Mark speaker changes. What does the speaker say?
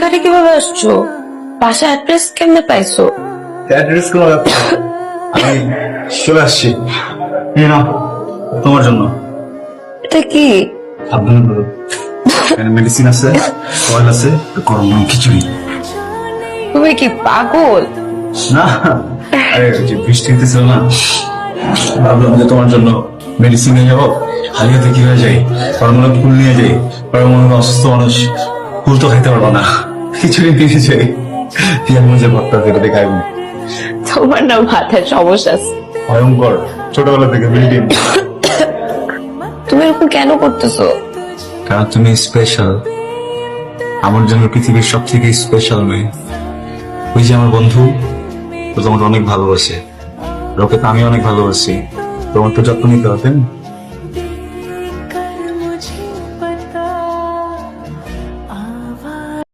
Speaker 1: রাস্তাঘাটে কিভাবে আসছো? বাসা অ্যাড্রেস কেমনে পাইছো?
Speaker 2: অ্যাড্রেস কোনো ব্যাপার না। আমি চলে আসছি। এই নাও, তোমার জন্য।
Speaker 1: এটা কি?
Speaker 2: সাবধানে করো। এখানে মেডিসিন আছে, অয়েল আছে, গরম গরম খিচুড়ি।
Speaker 1: তুমি কি পাগল?
Speaker 2: না, আরে ওই যে বৃষ্টি হতেছিল না, ভাবলাম যে তোমার জন্য মেডিসিন নিয়ে যাবো। খালি হাতে কি হয়ে যায়, কারণ মনে হয় ফুল নিয়ে যাই, কারণ মনে হয় অসুস্থ মানুষ ফুল তো খাইতে পারবো না, খিচুড়ি নিয়ে যাই। পিয়ার মজা ভর্তা যেটা খাইব।
Speaker 1: তোমার না মাথায় সমস্যা আছে।
Speaker 2: ভয়ঙ্কর, ছোটবেলা থেকে বিল্ডিং।
Speaker 1: তুমি এরকম কেন করতেছো?
Speaker 2: কারণ তুমি স্পেশাল, আমার জন্য পৃথিবীর সব থেকে স্পেশাল মেয়ে। ওই যে আমার বন্ধু, তো তোমাকে অনেক ভালোবাসে, ওকে তো আমি অনেক ভালোবাসি, তোমার তো যত্ন নিতে হবে না?